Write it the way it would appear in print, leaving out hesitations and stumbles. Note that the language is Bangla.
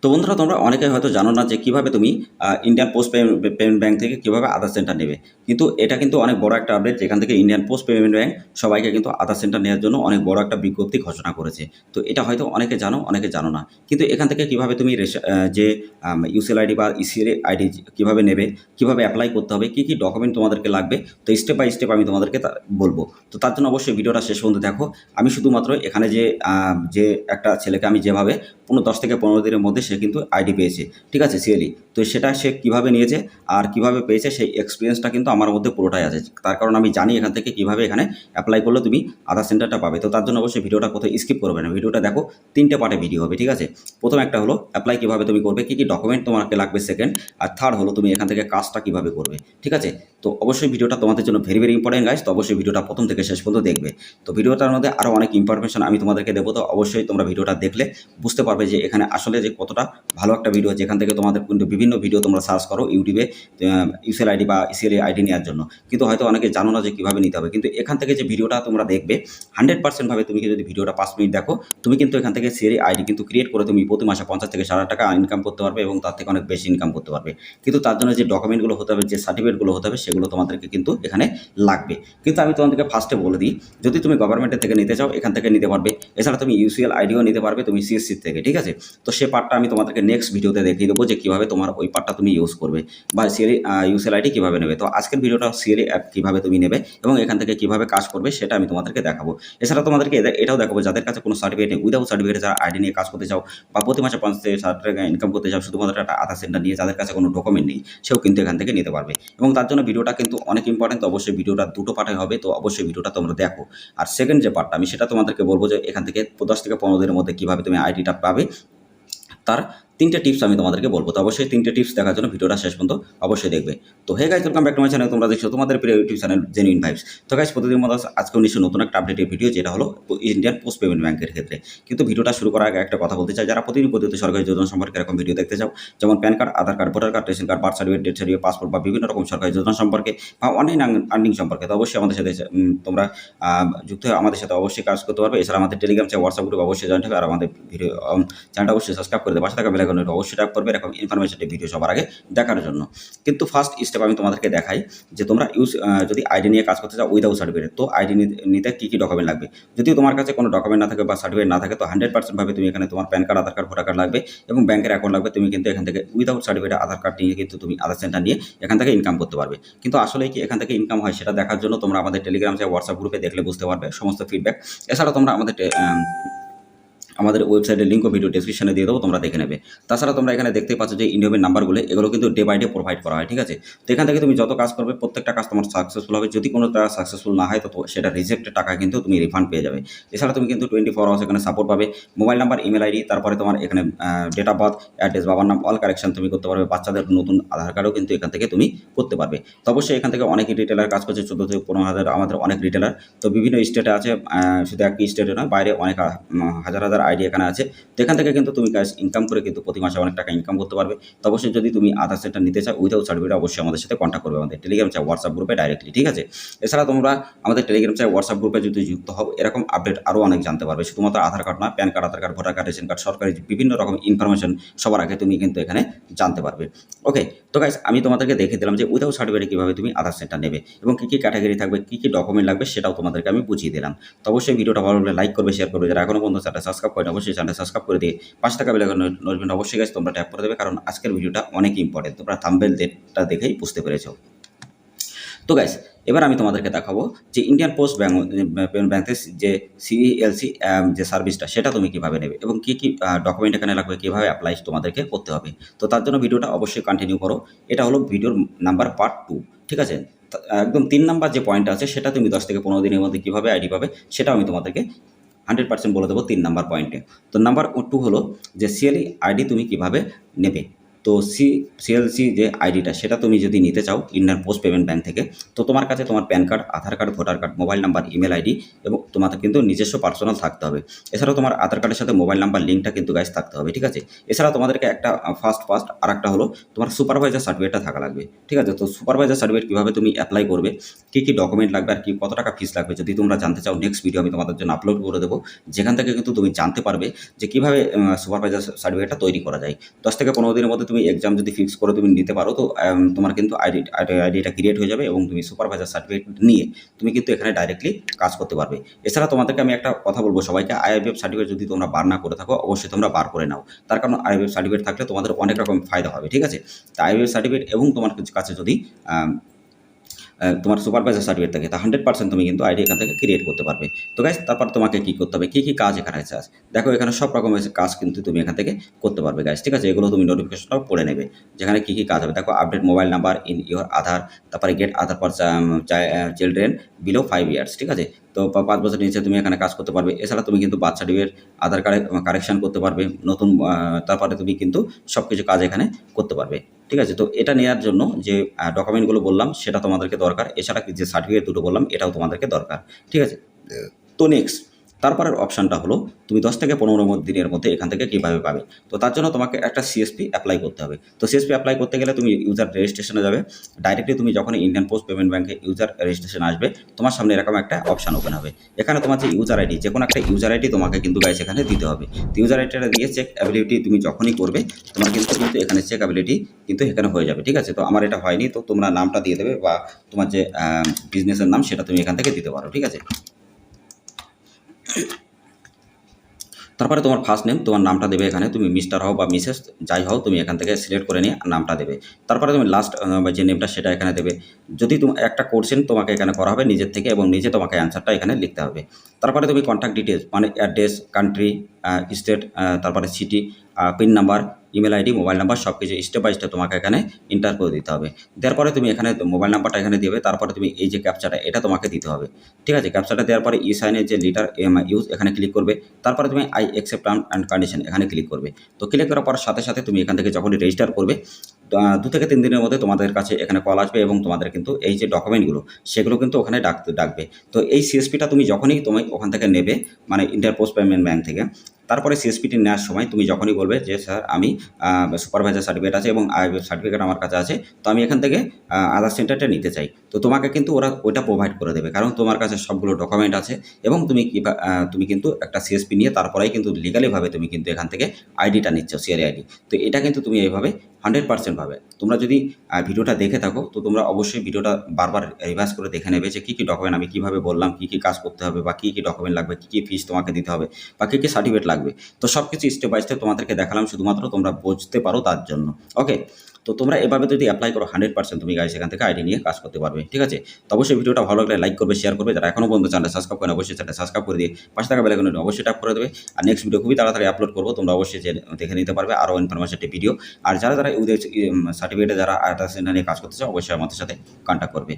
তো বন্ধুরা তোমরা অনেকে হয়তো জানো না যে কিভাবে তুমি ইন্ডিয়ান পোস্ট পেমেন্ট ব্যাংক থেকে কিভাবে আধার সেন্টার নেবে। কিন্তু এটা কিন্তু অনেক বড় একটা আপডেট, যেখান থেকে ইন্ডিয়ান পোস্ট পেমেন্ট ব্যাংক সবাইকে কিন্তু আধার সেন্টার নেওয়ার জন্য অনেক বড় একটা বিজ্ঞপ্তি ঘোষণা করেছে। তো এটা হয়তো অনেকে জানো, অনেকে জানো না। কিন্তু এখান থেকে কিভাবে তুমি যে ইউসিএল আইডি বা ইসিএল আইডি কিভাবে নেবে, কিভাবে অ্যাপ্লাই করতে হবে, কি কি ডকুমেন্ট তোমাদেরকে লাগবে, তো স্টেপ বাই স্টেপ আমি তোমাদেরকে বলবো। তো তার জন্য অবশ্যই ভিডিওটা শেষ পর্যন্ত দেখো। আমি শুধুমাত্র এখানে যে একটা ছেলেকে আমি যেভাবে 10 থেকে 15 দিনের মধ্যে সে কিন্তু আইডি পেয়েছে, ঠিক আছে, সিএলই। তো সেটা সে কীভাবে নিয়েছে আর কীভাবে পেয়েছে সেই এক্সপিরিয়েন্সটা কিন্তু আমার মধ্যে পুরোটাই আছে। তার কারণ আমি জানি এখান থেকে কীভাবে এখানে অ্যাপ্লাই করলে তুমি আধার সেন্টারটা পাবে। তো তার জন্য অবশ্যই ভিডিওটা কোথাও স্কিপ করবে না, ভিডিওটা দেখো। 3টে পার্টে ভিডিও হবে, ঠিক আছে। প্রথম একটা হলো অ্যাপ্লাই কীভাবে তুমি করবে, কী কী ডকুমেন্ট তোমাকে লাগবে, সেকেন্ড। আর থার্ড হলো তুমি এখান থেকে কাজটা কীভাবে করবে, ঠিক আছে। তো অবশ্যই ভিডিওটা তোমাদের জন্য ভেরি ভেরি ইম্পর্টেন্ট গাইস। তো অবশ্যই ভিডিওটা প্রথম থেকে শেষ পর্যন্ত দেখবে। তো ভিডিওটার মধ্যে আরও অনেক ইনফরমেশন আমি তোমাদেরকে দেবো। তো অবশ্যই তোমরা ভিডিওটা দেখলে বুঝতে পারবে যে এখানে আসলে যে কতটা ভালো একটা ভিডিও, যেখান থেকে তোমাদের কিন্তু বিভিন্ন ভিডিও তোমরা সার্চ করো ইউটিউবে ইউসিএল আইডি বা ইসিএল আইডি নেওয়ার জন্য, কিন্তু হয়তো অনেকে জানো না যে কীভাবে নিতে হবে। কিন্তু এখান থেকে যে ভিডিওটা তোমরা দেখবে 100% ভাবে তুমি যদি ভিডিওটা 5 মিনিট দেখো, তুমি কিন্তু এখান থেকে সিএল আইডি কিন্তু ক্রিয়েট করে তুমি প্রতি মাসে 50 থেকে 60 টাকা ইনকাম করতে পারবে এবং তার থেকে অনেক বেশি ইনকাম করতে পারবে। কিন্তু তার জন্য যে ডকুমেন্টগুলো হতে হবে, যে সার্টিফিকেটগুলো হতে হবে, সেগুলো তোমাদেরকে কিন্তু এখানে লাগবে। কিন্তু আমি তোমাদেরকে ফার্স্টে বলে দিই, যদি তুমি গভর্নমেন্টের থেকে নিতে চাও এখান থেকে নিতে পারবে। এছাড়া তুমি ইউসিএল আইডিও নিতে পারবে তুমি সিএসসি থেকে, ঠিক আছে। তো সে পার্টটা আমি তোমাদেরকে নেক্সট ভিডিওতে দেখিয়ে দেবো যে কীভাবে তোমার ওই পার্টটা তুমি ইউজ করবে বা সিএলই ইউসিএল আইডি কীভাবে নেবে। তো আজকের ভিডিওটা সিএলই অ্যাপ কীভাবে তুমি নেবে এবং এখান থেকে কীভাবে কাজ করবে সেটা আমি তোমাদেরকে দেখাবো। এছাড়া তোমাদেরকে এটাও দেখাবো, যাদের কাছে কোনো সার্টিফিকেট নেই, উইদাউট সার্টিফিকেটে যারা আইডি নিয়ে কাজ করতে চাও বা প্রতি মাসে 50 থেকে 60 টাকা ইনকাম করতে চাও শুধুমাত্র একটা আধার সেন্টার নিয়ে, যাদের কাছে কোনো ডকুমেন্ট নেই, সেও কিন্তু এখান থেকে নিতে পারবে। এবং তার জন্য ভিডিওটা কিন্তু অনেক ইম্পর্টেন্ট। তো অবশ্যই ভিডিওটা দুটো পার্টে হবে, তো অবশ্যই ভিডিওটা তোমরা দেখো। আর সেকেন্ড যে পার্টটা আমি সেটা তোমাদেরকে বলবো যে এখান থেকে 10 থেকে 15 দিনের মধ্যে কীভাবে তুমি আইডিটা পাবে, তার 3টে টিপস আমি তোমাদেরকে বলবো। তো অবশ্যই 3টে টিপস দেখার জন্য ভিডিওটা শেষ পর্যন্ত অবশ্যই দেখবে। তো hey guys, welcome back to my channel. তোমরা দেখছো তোমাদের প্রিয় ইউটিউব চ্যানেল জেনুইন ভাইবস। তো গাইস, প্রতিদিন মতো আজকেও নিশ্চয়ই নতুন একটা আপডেটের ভিডিও, যেটা হলো ইন্ডিয়ান পোস্ট পেমেন্ট ব্যাংকের ক্ষেত্রে। কিন্তু ভিডিওটা শুরু করার আগে একটা কথা বলতে চাই, যারা প্রতিদিন সরকারি যোজনা সম্পর্কে এরকম ভিডিও দেখতে চাও, যেমন PAN card, Aadhaar card, voter card, ration card, birth certificate, death certificate, passport বা বিভিন্ন রকম সরকারি যোজনা সম্পর্কে বা অনলাইন আর্নিং সম্পর্কে, তো অবশ্যই আমাদের সাথে তোমরা যুক্ত হয়ে আমাদের সাথে অবশ্যই কাজ করতে পারবে। এছাড়া আমাদের টেলিগ্রাম চ্যানেল, হোয়াটসঅ্যাপ গ্রুপ অবশ্যই জয়েন হবে। আর আমাদের ভিডিও চ্যানেলটা অবশ্যই সাবস্ক্রাইব করে দেবে, পাশে থাকা বেল আইকনটা অবশ্যই ট্যাপ করবে এরকম ইনফরমেশন ভিডিও সবার আগে দেখার জন্য। কিন্তু ফার্স্ট স্টেপ আমি তোমাদেরকে দেখাই যে তোমরা যদি আইডি নিয়ে কাজ করতে চাও উইদাউট সার্টিফিকেট, তো আইডি নিতে কী কী ডকুমেন্ট লাগবে। যদি তোমার কাছে কোনো ডকুমেন্ট না থাকে বা সার্টিফিকেট না থাকে, তো 100% ভাবে তুমি এখানে তোমার PAN card, Aadhaar card, voter card লাগবে এবং ব্যাংকের অ্যাকাউন্ট লাগবে। তুমি কিন্তু এখান থেকে উইদাউট সার্টিফিকেট আধার কার্ড নিয়ে কিন্তু তুমি আধার সেন্টার নিয়ে এখান থেকে ইনকাম করতে পারবে। কিন্তু আসলে কি এখান থেকে ইনকাম হয় সেটা দেখার জন্য তোমরা আমাদের টেলিগ্রাম চ্যানেল, হোয়াটসঅ্যাপ গ্রুপে দেখলে বুঝতে পারবে সমস্ত ফিডব্যাক। এছাড়া তোমরা আমাদের ওয়েবসাইটের লিঙ্কও ভিডিও ডেসক্রিপশনে দিয়ে দেবো, তোমরা দেখে নেবে। তাছাড়া তোমরা এখানে দেখতেই পাচ্ছ যে ইন্ডিয়ামের নাম্বারগুলো, এগুলো কিন্তু ডে বাই ডে প্রোভাইড করা হয়, ঠিক আছে। তো এখান থেকে তুমি যত কাজ করবে প্রত্যেকটা কাজ তোমার সাকসেসফুল হবে। যদি কোনো টাকা সাকসেসফুল না হয় তো সেটা রিজেক্টের টাকা কিন্তু তুমি রিফান্ড পেয়ে যাবে। এছাড়া তুমি কিন্তু 24 আওয়ার্স এখানে সাপোর্ট পাবে। মোবাইল নাম্বার, ইমেল আইডি, তারপরে তোমার এখানে ডেট অফ বার্থ, অ্যাড্রেস, বাবার নাম, অল কারেকশন তুমি করতে পারবে। বাচ্চাদের নতুন আধার কার্ডও কিন্তু এখান থেকে তুমি করতে পারবে। তো অবশ্যই এখান থেকে অনেক রিটেলার কাজ করছে, 14 থেকে 15,000 আমাদের অনেক রিটেলার। তো বিভিন্ন স্টেটে আছে, শুধু একটি স্টেটে নয়, বাইরে অনেক হাজার হাজার আইডি এখানে আছে। তো এখান থেকে কিন্তু তুমি কাজ ইনকাম করে কিন্তু প্রতি মাসে অনেক টাকা ইনকাম করতে পারবে। তো অবশ্যই যদি তুমি আধার সেন্টার নিতে চাও উইদাউট সার্টিফিকেট, অবশ্যই আমাদের সাথে কন্ট্যাক্ট করবে আমাদের টেলিগ্রাম চ্যানেল, হোয়াটসঅ্যাপ গ্রুপে ডাইরেক্টলি, ঠিক আছে। এছাড়া তোমরা আমাদের টেলিগ্রাম চ্যানেল, হোয়াটসঅ্যাপ গ্রুপে যদি যুক্ত হও, এরকম আপডেট আরও অনেক জানতে পারবে। শুধুমাত্র আধার কার্ড না, PAN card, Aadhaar card, voter card, ration card, সরকারি বিভিন্ন রকম ইনফরমেশন সবার আগে তুমি কিন্তু এখানে জানতে পারবে। ওকে, তো গাইস, আমি তোমাদেরকে দেখিয়ে দিলাম যে উইদাউট সার্টিফিকেট কীভাবে তুমি আধার সেন্টার নেবে এবং কী কী ক্যাটাগরি থাকবে, কী কী ডকুমেন্ট লাগবে সেটাও তোমাদেরকে আমি বুঝিয়ে দিলাম। তো অবশ্যই ভিডিওটা ভালো লাগলে লাইক করবে, শেয়ার করবে। যারা এখনও পর্যন্ত চ্যানেলটা সাবস্ক্রাইব করেন অবশ্যই চ্যানেলটা সাবস্ক্রাইব করে দিয়ে পাশে থাকা বেল আইকন নোটিফিকেশন অবশ্যই গাইস তোমরা ট্যাপ করে দেবে, কারণ আজকের ভিডিওটা অনেক ইম্পর্টেন্ট। তোমরা থাম্বনেল ডেটটা দেখেই বুঝতে পেরেছো। তো গাইস, এবার আমি তোমাদেরকে দেখাবো যে ইন্ডিয়ান পোস্ট পেমেন্ট ব্যাংকের যে সিএলসি যে সার্ভিসটা সেটা তুমি কীভাবে নেবে এবং কী কী ডকুমেন্ট এখানে লাগবে, কীভাবে অ্যাপ্লাই তোমাদেরকে করতে হবে। তো তার জন্য ভিডিওটা অবশ্যই কন্টিনিউ করো। এটা হলো ভিডিওর নাম্বার পার্ট 2, ঠিক আছে। একদম 3 নাম্বার যে পয়েন্ট আছে সেটা তুমি 10 থেকে 15 দিনের মধ্যে কীভাবে আইডি পাবে সেটাও আমি তোমাদেরকে 100% বলে দেবো 3 নাম্বার পয়েন্টে। তো নাম্বার 2 হলো যে সিএলই আইডি তুমি কীভাবে নেবে। তো সিএলসি যে আইডিটা সেটা তুমি যদি নিতে চাও ইন্ডিয়ান পোস্ট পেমেন্ট ব্যাংক থেকে, তো তোমার কাছে তোমার PAN card, Aadhaar card, voter card, mobile number, email ID এবং তোমাদের কিন্তু নিজস্ব পার্সোনাল থাকতে হবে। এছাড়াও তোমার আধার কার্ডের সাথে মোবাইল নাম্বার লিঙ্কটা কিন্তু গাইস থাকতে হবে, ঠিক আছে? এছাড়া তোমাদেরকে একটা ফার্স্ট আর একটা হলো তোমার সুপারভাইজার সার্টিফিকেটটা থাকা লাগবে, ঠিক আছে? তো সুপারভাইজার সার্টিফিকেট কীভাবে তুমি অ্যাপ্লাই করবে, কী ডকুমেন্ট লাগবে আর কত টাকা ফিস লাগবে, যদি তোমরা জানতে চাও নেক্সট ভিডিও আমি তোমাদের জন্য আপলোড করে দেবো, যেখান থেকে কিন্তু তুমি জানতে পারবে যে কীভাবে সুপারভাইজার সার্টিফিকেটটা তৈরি করা যায়। 10 থেকে 15 দিনের মধ্যে তুমি এক্সাম যদি ফিক্স করে তুমি নিতে পারো, তো তোমার কিন্তু আইডিটা ক্রিয়েট হয়ে যাবে এবং তুমি সুপারভাইজার সার্টিফিকেট নিয়ে তুমি কিন্তু এখানে ডাইরেক্টলি কাজ করতে পারবে। এছাড়া তোমাদেরকে আমি একটা কথা বলবো সবাইকে, আইএফএফ সার্টিফিকেট যদি তোমরা বার না করে থাকো অবশ্যই তোমরা বার করে নাও। তার কারণ আইএফএফ সার্টিফিকেট থাকলে তোমাদের অনেক রকম ফায়দা হবে, ঠিক আছে? তো আইএফএফ সার্টিফিকেট এবং তোমার কাছে যদি তোমার সুপারভাইজার সার্টিফিকেট থাকে, তা 100% তুমি কিন্তু আইডি এখান থেকে ক্রিয়েট করতে পারবে। তো গাইস তারপর তোমাকে কী করতে হবে, কী কাজ এখানে আছে দেখো, এখানে সব রকমের কাজ কিন্তু তুমি এখান থেকে করতে পারবে গাইস, ঠিক আছে? এগুলো তুমি নোটিফিকেশনটাও পড়ে নেবে, যেখানে কী কাজ হবে। দেখো, update mobile number in your Aadhaar, তারপরে get Aadhaar for children below 5 years, ঠিক আছে? তো 5 বছর নিচে তুমি এখানে কাজ করতে পারবে। এছাড়া তুমি কিন্তু বার্থ সার্টিফিকেট, আধার কার্ডে কারেকশন করতে পারবে নতুন, তারপরে তুমি কিন্তু সব কিছু কাজ এখানে করতে পারবে, ঠিক আছে? তো এটা নেওয়ার জন্য যে ডকুমেন্টগুলো বললাম সেটা তোমাদেরকে দরকার। এছাড়া যে সার্টিফিকেট দুটো বললাম এটাও তোমাদেরকে দরকার, ঠিক আছে? তো নেক্সট তারপরের অপশানটা হলো তুমি 10 থেকে 15 দিনের মধ্যে এখান থেকে কীভাবে পাবে। তো তার জন্য তোমাকে একটা সিএসপি অ্যাপ্লাই করতে হবে। তো সিএসপি অ্যাপ্লাই করতে গেলে তুমি ইউজার রেজিস্ট্রেশনে যাবে। ডাইরেক্টলি তুমি যখন ইন্ডিয়ান পোস্ট পেমেন্ট ব্যাংকে ইউজার রেজিস্ট্রেশন আসবে, তোমার সামনে এরকম একটা অপশান ওপেন হবে। এখানে তোমার যে ইউজার আইডি, যে কোনো একটা ইউজার আইডি তোমাকে কিন্তু গাইস এখানে দিতে হবে। তো ইউজার আইডিটা দিয়ে চেক অ্যাবিলিটি তুমি যখনই করবে, তোমার কিন্তু এখানে চেক অ্যাবিলিটি কিন্তু এখানে হয়ে যাবে, ঠিক আছে? তো আমার এটা হয়নি, তো তোমরা নামটা দিয়ে দেবে বা তোমার যে বিজনেসের নাম সেটা তুমি এখান থেকে দিতে পারো, ঠিক আছে? তারপরে তোমার ফার্স্ট নেম, তোমার নামটা দেবে এখানে, তুমি মিস্টার হও বা মিসেস যাই হও, তুমি এখান থেকে সিলেক্ট করে নিয়ে নামটা দেবে। তারপরে তুমি লাস্ট যে নেমটা সেটা এখানে দেবে। যদি তুমি একটা কোশ্চেন তোমাকে এখানে করা হবে নিজের থেকে এবং নিজে তোমাকে অ্যান্সারটা এখানে লিখতে হবে। তারপরে তুমি কন্ট্যাক্ট ডিটেলস মানে অ্যাড্রেস, কান্ট্রি, স্টেট, তারপরে city, pin number, email ID, mobile number সব কিছু স্টেপ বাই স্টেপ তোমাকে এখানে এন্টার করে দিতে হবে। দেওয়ার পরে তুমি এখানে মোবাইল নাম্বারটা এখানে দেবে। তারপরে তুমি এই যে ক্যাপচাটা এটা তোমাকে দিতে হবে, ঠিক আছে? ক্যাপচাটা দেওয়ার পরে ই সাইনের যে লিটার ইউজ এখানে ক্লিক করবে। তারপরে তুমি I accept term and condition এখানে ক্লিক করবে। তো ক্লিক করার পর সাথে সাথে তুমি এখান থেকে যখনই রেজিস্টার করবে, 2 থেকে 3 দিনের মধ্যে তোমাদের কাছে এখানে কল আসবে এবং তোমাদের কিন্তু এই যে ডকুমেন্টগুলো সেগুলো কিন্তু ওখানে ডাকবে। তো এই সিএসপিটা তুমি যখনই ওখান থেকে নেবে, মানে ইন্ডিয়ান পোস্ট পেমেন্ট ব্যাংক থেকে, তারপরে সিএসপিটি নেওয়ার সময় তুমি যখনই বলবে যে স্যার আমি সুপারভাইজার সার্টিফিকেট আছে এবং আইএফএফ সার্টিফিকেট আমার কাছে আছে, তো আমি এখান থেকে আধার সেন্টারটা নিতে চাই, তো তোমাকে কিন্তু ওরা ওইটা প্রোভাইড করে দেবে, কারণ তোমার কাছে সবগুলো ডকুমেন্ট আছে এবং তুমি কিন্তু একটা সিএসপি নিয়ে তারপরেই কিন্তু লিগালিভাবে তুমি কিন্তু এখান থেকে আইডিটা নিচ্ছ, সিআরএ আইডি। তো এটা কিন্তু তুমি এইভাবে 100% পাবে। তোমরা যদি ভিডিওটা দেখে থাকো, তো তোমরা অবশ্যই ভিডিওটা বারবার রিভাইজ করে দেখে নেবে যে কী ডকুমেন্ট আমি কীভাবে বললাম, কী কাজ করতে হবে বা কী ডকুমেন্ট লাগবে, কী ফিস তোমাকে দিতে হবে বা কী সার্টিফিকেট লাগবে। তো সব কিছু স্টেপ বাই স্টেপ তোমাদেরকে দেখালাম শুধুমাত্র তোমরা বুঝতে পারো তার জন্য। ওকে, তো তোমরা এভাবে যদি অ্যাপ্লাই করো 100% তুমি গাইস এখান থেকে আইডি নিয়ে কাজ করতে পারবে, ঠিক আছে? তো অবশ্যই ভিডিওটা ভালো লাগলে লাইক করবে, শেয়ার করবে। যারা এখনও পর্যন্ত চ্যানেলটা সাবস্ক্রাইব করেন অবশ্যই চ্যানেলটা সাবস্ক্রাইব করে দিয়ে পাশে থাকা বেল আইকনটি অবশ্যই ট্যাপ করে দেবে। আর নেক্সট ভিডিও খুবই তাড়াতাড়ি আপলোড করবো, তোমরা অবশ্যই দেখে নিতে পারবে আরও ইনফরমেশন ভিডিও। আর যারা ইউদের সার্টিফিকেটে যারা আধার সেন্টার নিয়ে কাজ করতে চাও অবশ্যই আমাদের সাথে কন্ট্যাক্ট করবে।